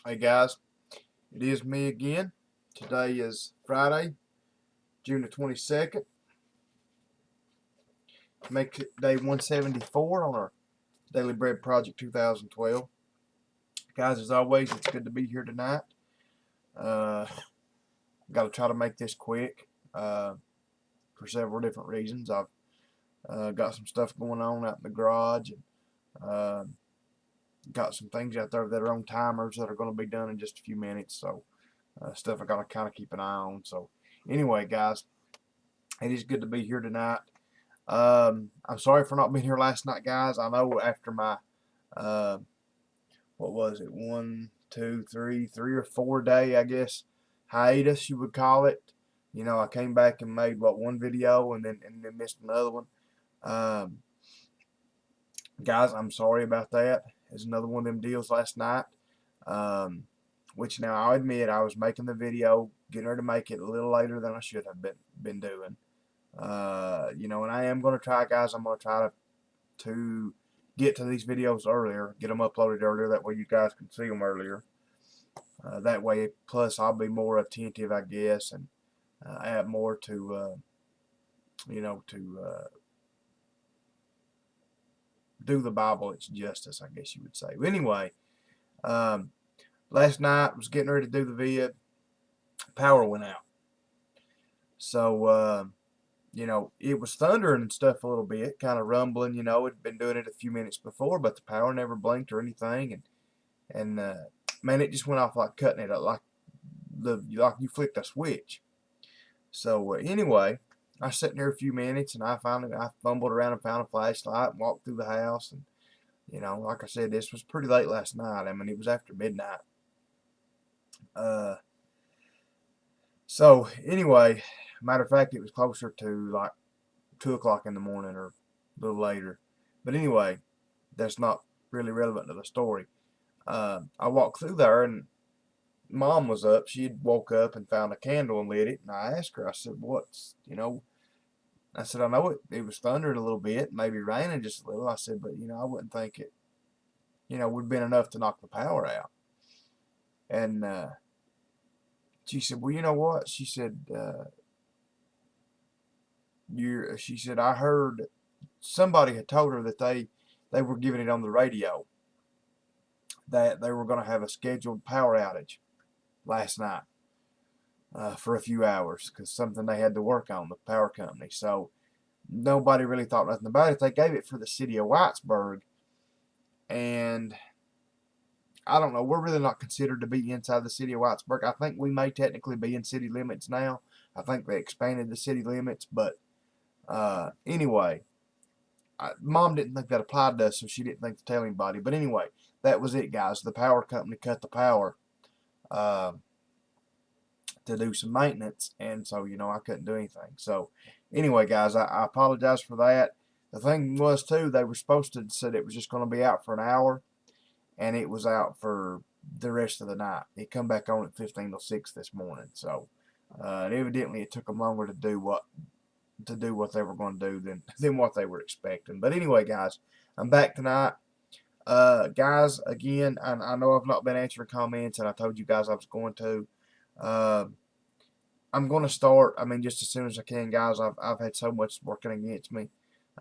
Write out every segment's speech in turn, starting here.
Hey guys, it is me again. Today is Friday, June the 22nd. Make it day 174 on our Daily Bread Project 2012. Guys, as always, it's good to be here tonight. Uh, Got to try to make this quick for several different reasons. I've got some stuff going on out in the garage, and got some things out there that are on timers that are going to be done in just a few minutes. So, stuff I got to kind of keep an eye on. So, anyway, guys, it is good to be here tonight. I'm sorry for not being here last night, guys. I know after my, uh, what was it, 3 or 4 day, I guess, hiatus, you would call it. You know, I came back and made, one video and then missed another one. Um, Guys, I'm sorry about that. It's another one of them deals last night. Um, which now I'll admit I was making the video, getting ready to make it a little later than I should have been doing. And I am going to try, guys. I'm going to try to get to these videos earlier, get them uploaded earlier. That way you guys can see them earlier. That way, plus I'll be more attentive, I guess, and add more to, to do the Bible its justice, I guess you would say. But anyway, um, last night I was getting ready to do the vid. Power went out. So, it was thundering and stuff a little bit, kind of rumbling. It'd been doing it a few minutes before, but the power never blinked or anything, and man, it just went off like cutting it up, like you flicked a switch. So anyway, I was sitting there a few minutes, and I fumbled around and found a flashlight and walked through the house, and like I said, this was pretty late last night. I mean, it was after midnight. Uh, so anyway, matter of fact, it was closer to like 2 o'clock in the morning or a little later. But anyway, that's not really relevant to the story. I walked through there, and Mom was up. She had woke up and found a candle and lit it. And I asked her, I said, I said, I know it was thundering a little bit, maybe raining just a little. I said, but, I wouldn't think it, would have been enough to knock the power out. And she said, well, you know what? She said, she said, I heard somebody had told her that they were giving it on the radio that they were going to have a scheduled power outage last night for a few hours because something they had to work on, the power company. So nobody really thought nothing about it. They gave it for the city of Whitesburg, and I don't know. We're really not considered to be inside the city of Whitesburg. I think we may technically be in city limits now. I think they expanded the city limits, but anyway, Mom didn't think that applied to us, so she didn't think to tell anybody. But anyway, that was it, guys. The power company cut the power uh, to do some maintenance, and so I couldn't do anything. So anyway, guys, I apologize for that. The thing was too, they were supposed to said it was just going to be out for an hour, and it was out for the rest of the night. It come back on at 15:06 this morning. So evidently it took them longer to do what they were going to do than what they were expecting. But anyway, guys, I'm back tonight. Guys, again, I know I've not been answering comments, and I told you guys I was going to. Uh, I'm going to start. I mean, just as soon as I can, guys. I've had so much working against me.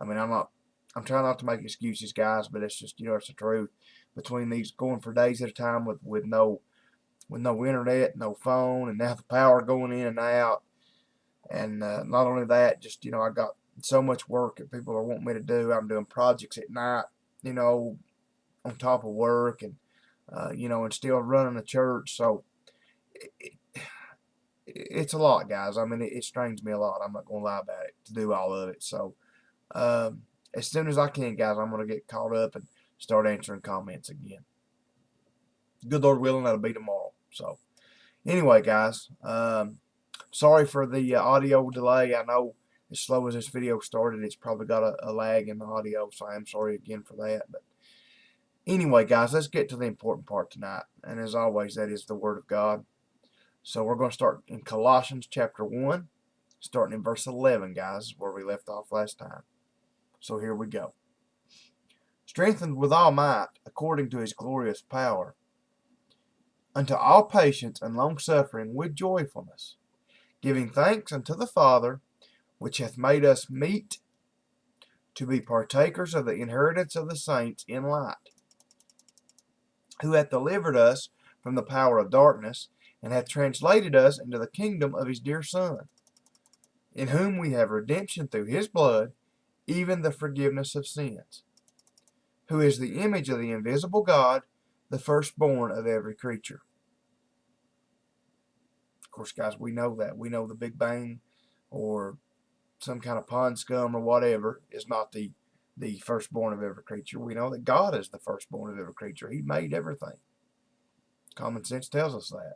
I mean, I'm trying not to make excuses, guys, but it's just it's the truth. Between these going for days at a time with no internet, no phone, and now the power going in and out, and not only that, just I got so much work that people are wanting me to do. I'm doing projects at night, on top of work, and and still running a church. So it, it's a lot, guys. I mean, it strains me a lot. I'm not gonna lie about it to do all of it. So as soon as I can, guys, I'm gonna get caught up and start answering comments again. Good Lord willing, that'll be tomorrow. So anyway, guys, sorry for the audio delay. I know as slow as this video started, it's probably got a lag in the audio, so I am sorry again for that. But anyway, guys, let's get to the important part tonight. And as always, that is the Word of God. So we're going to start in Colossians chapter 1, starting in verse 11, guys, where we left off last time. So here we go. Strengthened with all might, according to his glorious power, unto all patience and longsuffering with joyfulness, giving thanks unto the Father, which hath made us meet to be partakers of the inheritance of the saints in light, who hath delivered us from the power of darkness, and hath translated us into the kingdom of his dear Son, in whom we have redemption through his blood, even the forgiveness of sins, who is the image of the invisible God, the firstborn of every creature. Of course, guys, we know that. We know the Big Bang or some kind of pond scum or whatever is not the firstborn of every creature. We know that God is the firstborn of every creature. He made everything. Common sense tells us that.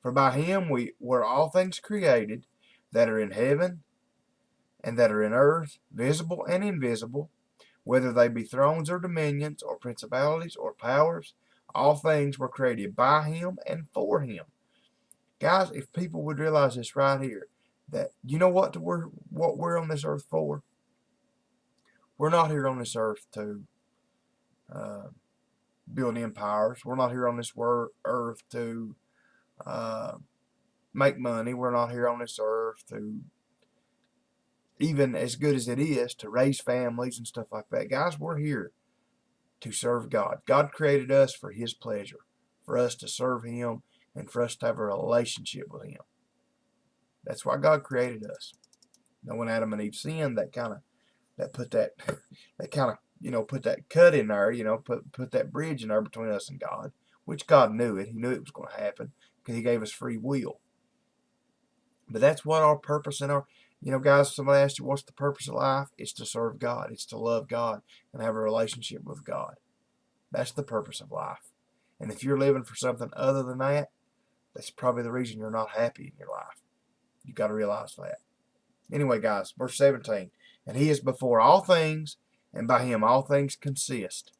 For by him were all things created that are in heaven and that are in earth, visible and invisible, whether they be thrones or dominions or principalities or powers. All things were created by him and for him. Guys, if people would realize this right here, that you know what we're on this earth for? We're not here on this earth to build empires. We're not here on this earth to make money. We're not here on this earth to, even as good as it is, to raise families and stuff like that. Guys, we're here to serve God. God created us for his pleasure, for us to serve him and for us to have a relationship with him. That's why God created us. Now, when Adam and Eve sinned, that kind of put that cut in there, put that bridge in there between us and God, which God knew it. He knew it was going to happen because he gave us free will. But that's what our purpose and our, guys, somebody asked you, what's the purpose of life? It's to serve God. It's to love God and have a relationship with God. That's the purpose of life. And if you're living for something other than that, that's probably the reason you're not happy in your life. You've got to realize that. Anyway, guys, verse 17. And he is before all things, and by him all things consist.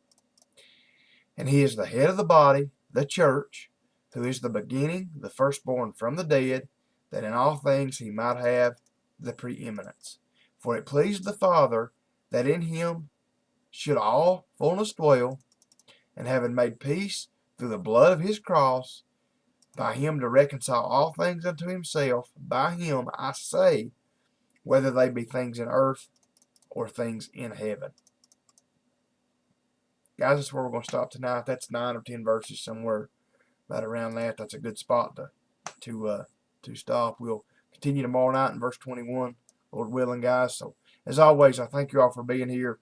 And he is the head of the body, the church, who is the beginning, the firstborn from the dead, that in all things he might have the preeminence. For it pleased the Father that in him should all fullness dwell, and having made peace through the blood of his cross, by him to reconcile all things unto himself. By him, I say, whether they be things in earth or things in heaven. Guys, that's where we're going to stop tonight. That's 9 or 10 verses, somewhere right around that. That's a good spot to stop. We'll continue tomorrow night in verse 21, Lord willing, guys. So, as always, I thank you all for being here.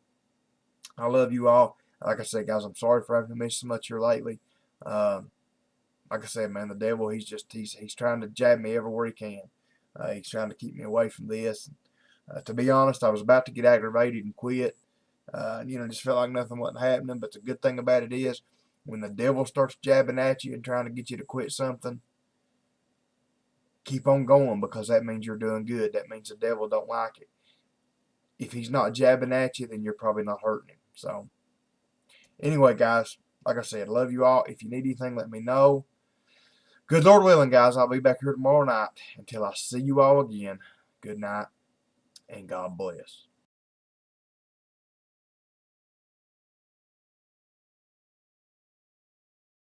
I love you all. Like I said, guys, I'm sorry for having missed so much here lately. Like I said, man, the devil, he's trying to jab me everywhere he can. He's trying to keep me away from this. To be honest, I was about to get aggravated and quit. Just felt like nothing wasn't happening. But the good thing about it is, when the devil starts jabbing at you and trying to get you to quit something, keep on going, because that means you're doing good. That means the devil don't like it. If he's not jabbing at you, then you're probably not hurting him. So, anyway, guys, like I said, love you all. If you need anything, let me know. Good Lord willing, guys, I'll be back here tomorrow night. Until I see you all again, good night and God bless.